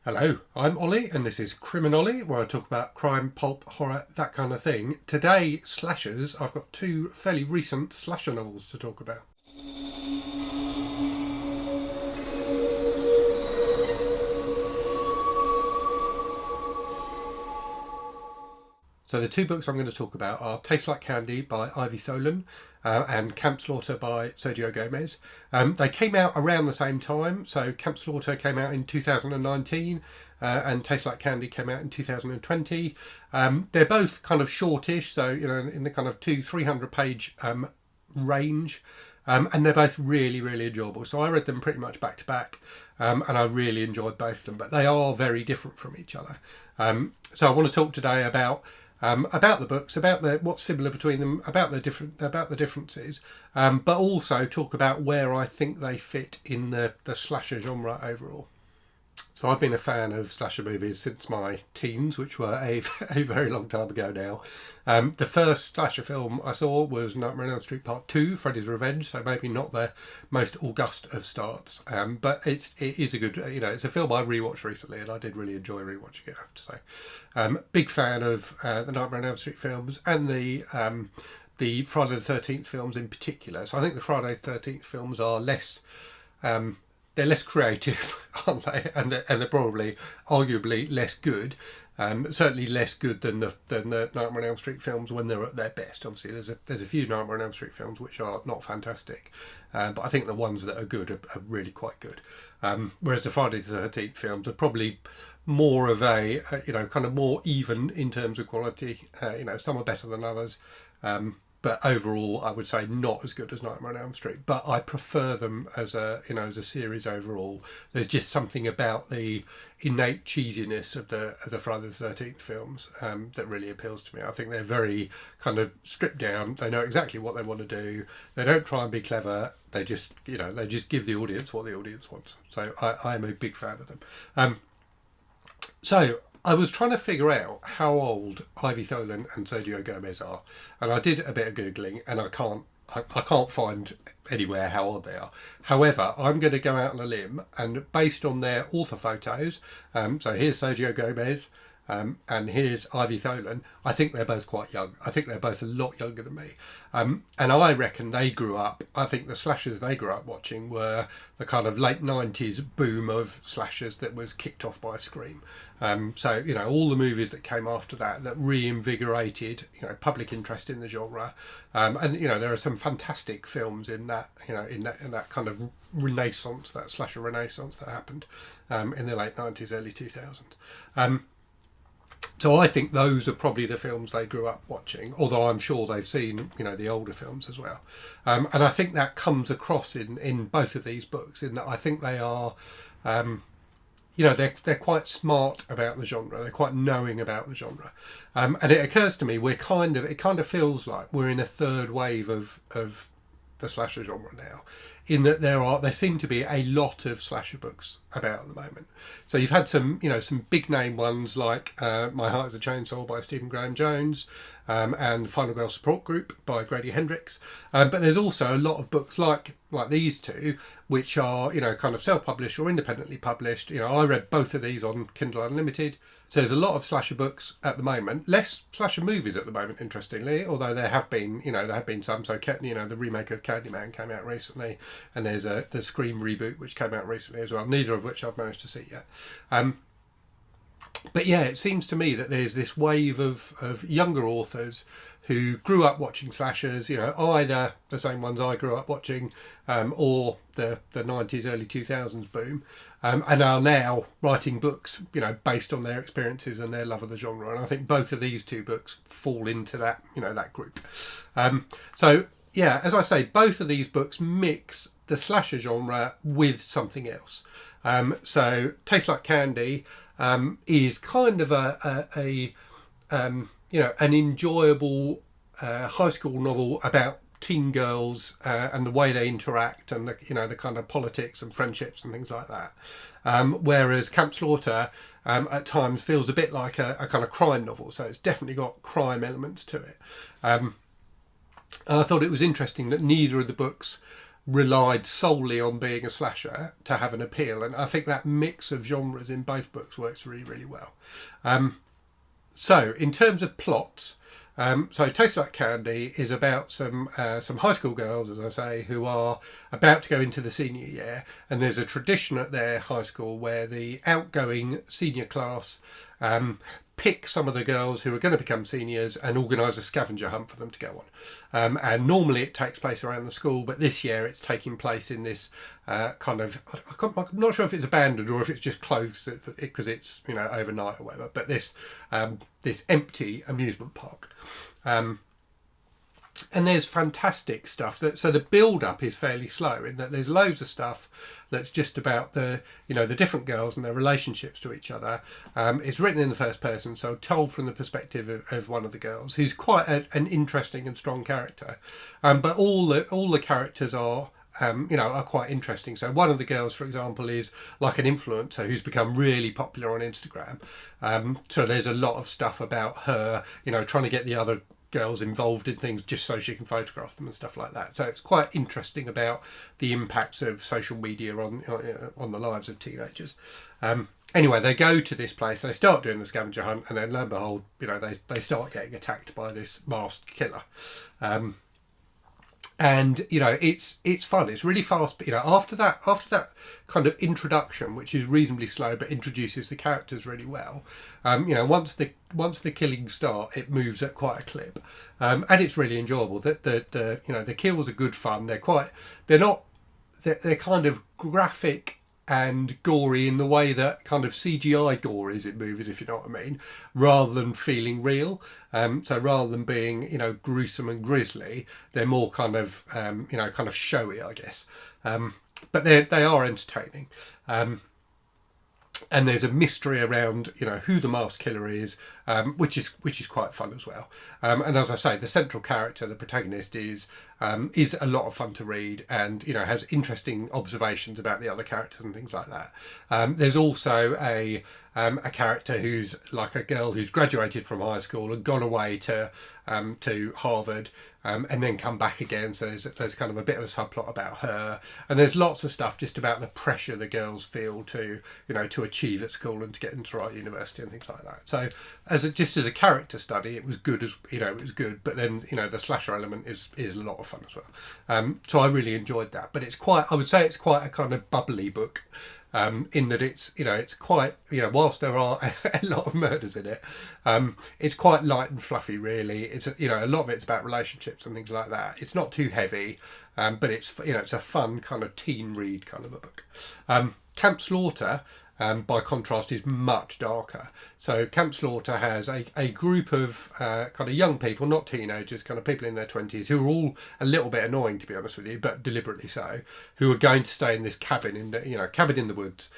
Hello, I'm Ollie, and this is Criminolly, where I talk about crime, pulp, horror, that kind of thing. Today, slashers. I've got two fairly recent slasher novels to talk about. So the two books I'm going to talk about are Tastes Like Candy by Ivy Tholen and Camp Slaughter by Sergio Gomez. They came out around the same time. So Camp Slaughter came out in 2019 and Tastes Like Candy came out in 2020. They're both kind of shortish, so in the kind of 200-300 page range. And they're both really, really enjoyable. So I read them pretty much back to back, and I really enjoyed both of them. But they are very different from each other. So I want to talk today about the books, about what's similar between them, about the differences, but also talk about where I think they fit in the slasher genre overall. So I've been a fan of slasher movies since my teens, which were a very long time ago now. The first slasher film I saw was Nightmare on Elm Street Part 2, Freddy's Revenge, so maybe not the most august of starts, but it is a good, it's a film I rewatched recently and I did really enjoy rewatching it, I have to say. Big fan of the Nightmare on Elm Street films and the Friday the 13th films in particular. So I think the Friday the 13th films are less... they're less creative, aren't they? And they're probably, arguably, less good. Certainly less good than the Nightmare on Elm Street films when they're at their best. Obviously, there's a few Nightmare on Elm Street films which are not fantastic, but I think the ones that are good are really quite good. Whereas the Friday the 13th films are probably more of a kind of more even in terms of quality. Some are better than others. But overall, I would say not as good as Nightmare on Elm Street. But I prefer them as a series overall. There's just something about the innate cheesiness of the Friday the 13th films that really appeals to me. I think they're very kind of stripped down. They know exactly what they want to do. They don't try and be clever. They just give the audience what the audience wants. So I am a big fan of them. So I was trying to figure out how old Ivy Tholen and Sergio Gomez are, and I did a bit of googling, and I can't find anywhere how old they are. However, I'm going to go out on a limb, and based on their author photos, so here's Sergio Gomez, and here's Ivy Tholen. I think they're both quite young. I think they're both a lot younger than me. And I reckon they grew up, I think the slashers they grew up watching were the kind of late 90s boom of slashers that was kicked off by Scream. So all the movies that came after that reinvigorated public interest in the genre, and there are some fantastic films in that in that kind of renaissance, that slasher renaissance that happened in the late 90s, early 2000s. So I think those are probably the films they grew up watching, although I'm sure they've seen, the older films as well. And I think that comes across in both of these books, in that I think they are, they're quite smart about the genre. They're quite knowing about the genre. And it occurs to me, it kind of feels like we're in a third wave of the slasher genre now, in that there seem to be a lot of slasher books about at the moment. So you've had some big name ones like My Heart is a Chainsaw by Stephen Graham Jones, and Final Girl Support Group by Grady Hendrix. But there's also a lot of books like these two, which are kind of self-published or independently published. I read both of these on Kindle Unlimited. So there's a lot of slasher books at the moment. Less slasher movies at the moment, interestingly, although there have been some. So the remake of Candyman came out recently, and there's the Scream reboot which came out recently as well. Neither of which I've managed to see yet. But yeah, it seems to me that there's this wave of younger authors who grew up watching slashers, either the same ones I grew up watching, or the 90s, early 2000s boom, and are now writing books, based on their experiences and their love of the genre. And I think both of these two books fall into that, that group. So yeah, as I say, both of these books mix the slasher genre with something else. So Tastes Like Candy is kind of an enjoyable high school novel about teen girls and the way they interact, and the kind of politics and friendships and things like that. Whereas Camp Slaughter at times feels a bit like a kind of crime novel, so it's definitely got crime elements to it. And I thought it was interesting that neither of the books relied solely on being a slasher to have an appeal, and I think that mix of genres in both books works really, really well. So in terms of plots, so Tastes Like Candy is about some high school girls, as I say, who are about to go into the senior year, and there's a tradition at their high school where the outgoing senior class pick some of the girls who are going to become seniors and organise a scavenger hunt for them to go on. And normally it takes place around the school, but this year it's taking place in this kind of, I'm not sure if it's abandoned or if it's just closed because it's, you know, overnight or whatever, but this empty amusement park. And there's fantastic stuff. So the build-up is fairly slow in that there's loads of stuff that's just about the different girls and their relationships to each other. It's written in the first person, so told from the perspective of one of the girls, who's quite an interesting and strong character. But all the characters are quite interesting. So one of the girls, for example, is like an influencer who's become really popular on Instagram. So there's a lot of stuff about her, trying to get the other girls involved in things just so she can photograph them and stuff like that. So it's quite interesting about the impacts of social media on the lives of teenagers. Anyway, they go to this place, they start doing the scavenger hunt, and then lo and behold, they start getting attacked by this masked killer. And it's fun. It's really fast. But after that kind of introduction, which is reasonably slow but introduces the characters really well. Once the killings start, it moves at quite a clip, and it's really enjoyable. The kills are good fun. They're kind of graphic and gory in the way that kind of CGI gore is in movies, if you know what I mean, rather than feeling real. So rather than being, gruesome and grisly, they're more kind of showy, I guess. But they are entertaining. And there's a mystery around, who the masked killer is, which is quite fun as well. And as I say, the central character, the protagonist, is a lot of fun to read, and has interesting observations about the other characters and things like that. There's also a character who's like a girl who's graduated from high school and gone away to Harvard. And then come back again. So there's kind of a bit of a subplot about her, and there's lots of stuff just about the pressure the girls feel to achieve at school and to get into the right university and things like that. So as a character study, it was good But then the slasher element is a lot of fun as well. So I really enjoyed that. But I would say it's quite a kind of bubbly book. In that it's quite, whilst there are a lot of murders in it, it's quite light and fluffy, really. It's a lot of it's about relationships and things like that. It's not too heavy, but it's a fun kind of teen read kind of a book. Camp Slaughter, by contrast, is much darker. So Camp Slaughter has a group of kind of young people, not teenagers, kind of people in their 20s, who are all a little bit annoying, to be honest with you, but deliberately so, who are going to stay in this cabin in the woods.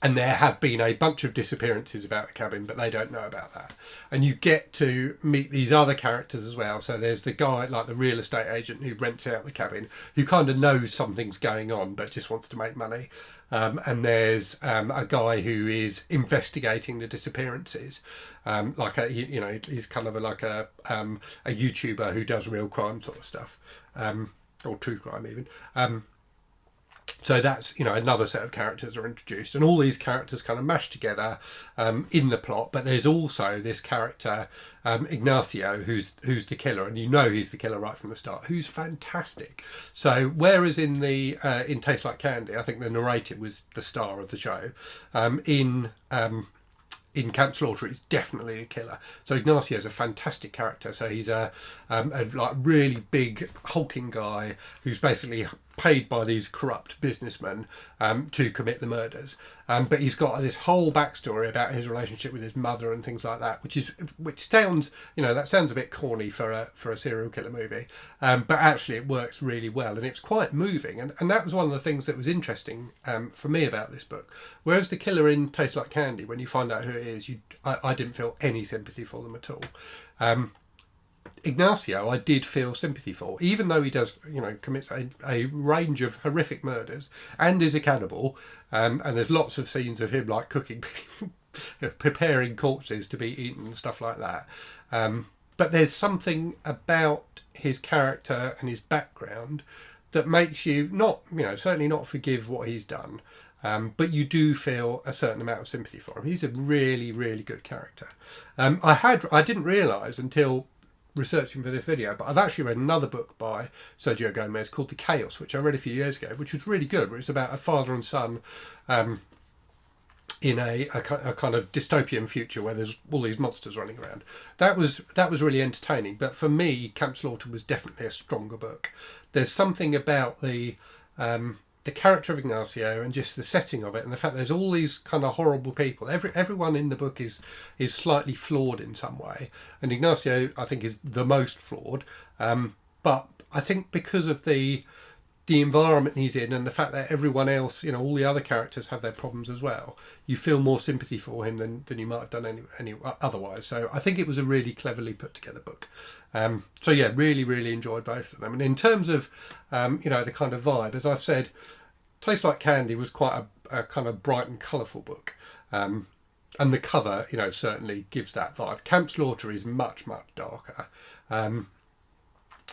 And there have been a bunch of disappearances about the cabin, but they don't know about that. And you get to meet these other characters as well. So there's the guy, like the real estate agent who rents out the cabin, who kind of knows something's going on, but just wants to make money. And there's a guy who is investigating the disappearances. He's kind of like a YouTuber who does real crime sort of stuff, or true crime even. So that's, another set of characters are introduced, and all these characters kind of mash together in the plot. But there's also this character, Ignacio, who's the killer, and he's the killer right from the start, who's fantastic. So whereas in Tastes Like Candy, I think the narrator was the star of the show, in Camp Slaughter, it's definitely a killer. So Ignacio is a fantastic character. So he's a like really big hulking guy who's basically paid by these corrupt businessmen to commit the murders. But he's got this whole backstory about his relationship with his mother and things like that, which sounds, that sounds a bit corny for a serial killer movie. But actually it works really well, and it's quite moving. And that was one of the things that was interesting for me about this book. Whereas the killer in Tastes Like Candy, when you find out who it is, I didn't feel any sympathy for them at all. Ignacio, I did feel sympathy for, even though he does, commits a range of horrific murders and is a cannibal. And there's lots of scenes of him like cooking, preparing corpses to be eaten and stuff like that. but there's something about his character and his background that makes you not, certainly not forgive what he's done, but you do feel a certain amount of sympathy for him. He's a really, really good character. I didn't realise until researching for this video, but I've actually read another book by Sergio Gomez called The Chaos, which I read a few years ago, which was really good. It's about a father and son in a kind of dystopian future where there's all these monsters running around. That was really entertaining, but for me, Camp Slaughter was definitely a stronger book. There's something about the character of Ignacio and just the setting of it, and the fact there's all these kind of horrible people. Everyone in the book is slightly flawed in some way, and Ignacio, I think, is the most flawed. But I think because of the environment he's in and the fact that everyone else, all the other characters have their problems as well, you feel more sympathy for him than you might have done any otherwise. So I think it was a really cleverly put together book. So yeah, really, really enjoyed both of them. And in terms of, the kind of vibe, as I've said, Tastes Like Candy was quite a kind of bright and colourful book. And the cover, certainly gives that vibe. Camp Slaughter is much, much darker,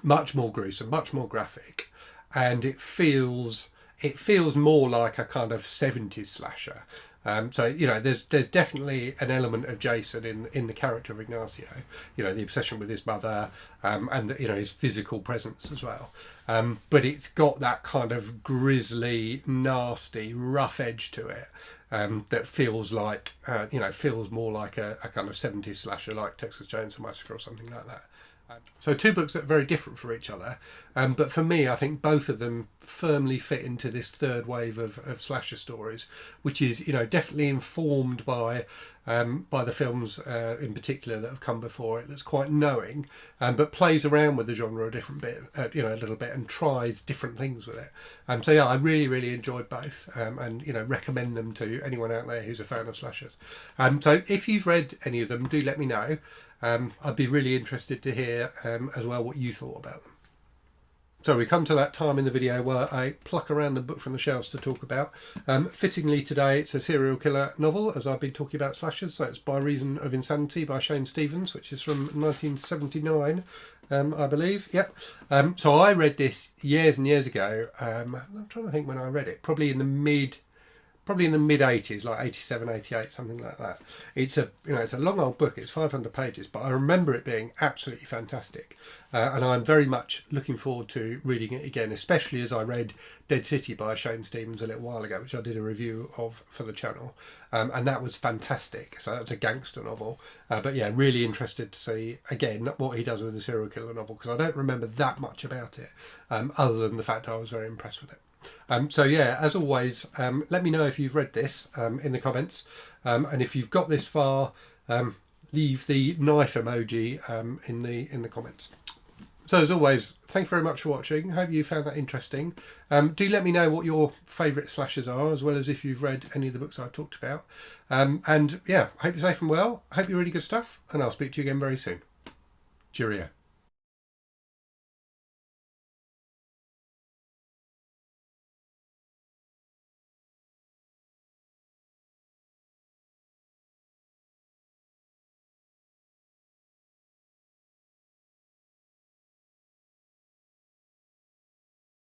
much more gruesome, much more graphic. And it feels more like a kind of 70s slasher. So there's definitely an element of Jason in the character of Ignacio. The obsession with his mother, and his physical presence as well. But it's got that kind of grisly, nasty, rough edge to it. That feels like feels more like a kind of 70s slasher, like Texas Chainsaw Massacre or something like that. So two books that are very different from each other, but for me, I think both of them firmly fit into this third wave of slasher stories, which is definitely informed by the films in particular that have come before it. That's quite knowing, but plays around with the genre a different bit, a little bit, and tries different things with it. So yeah, I really, really enjoyed both, and recommend them to anyone out there who's a fan of slashers. So if you've read any of them, do let me know. I'd be really interested to hear as well what you thought about them. So we come to that time in the video where I pluck a random book from the shelves to talk about. Fittingly today, it's a serial killer novel, as I've been talking about slashers. So it's By Reason of Insanity by Shane Stevens, which is from 1979, I believe. Yep. So I read this years and years ago. I'm trying to think when I read it. Probably in the mid 80s, like 87, 88, something like that. It's a long old book. It's 500 pages, but I remember it being absolutely fantastic, and I'm very much looking forward to reading it again, especially as I read Dead City by Shane Stevens a little while ago, which I did a review of for the channel, and that was fantastic. So that's a gangster novel, but yeah, really interested to see again what he does with the serial killer novel, because I don't remember that much about it, other than the fact I was very impressed with it. So yeah, as always, let me know if you've read this in the comments, and if you've got this far, leave the knife emoji in the comments. So as always, thanks very much for watching. Hope you found that interesting. Do let me know what your favourite slashers are, as well as if you've read any of the books I've talked about. And yeah, hope you're safe and well. Hope you're really good stuff, and I'll speak to you again very soon. Cheerio.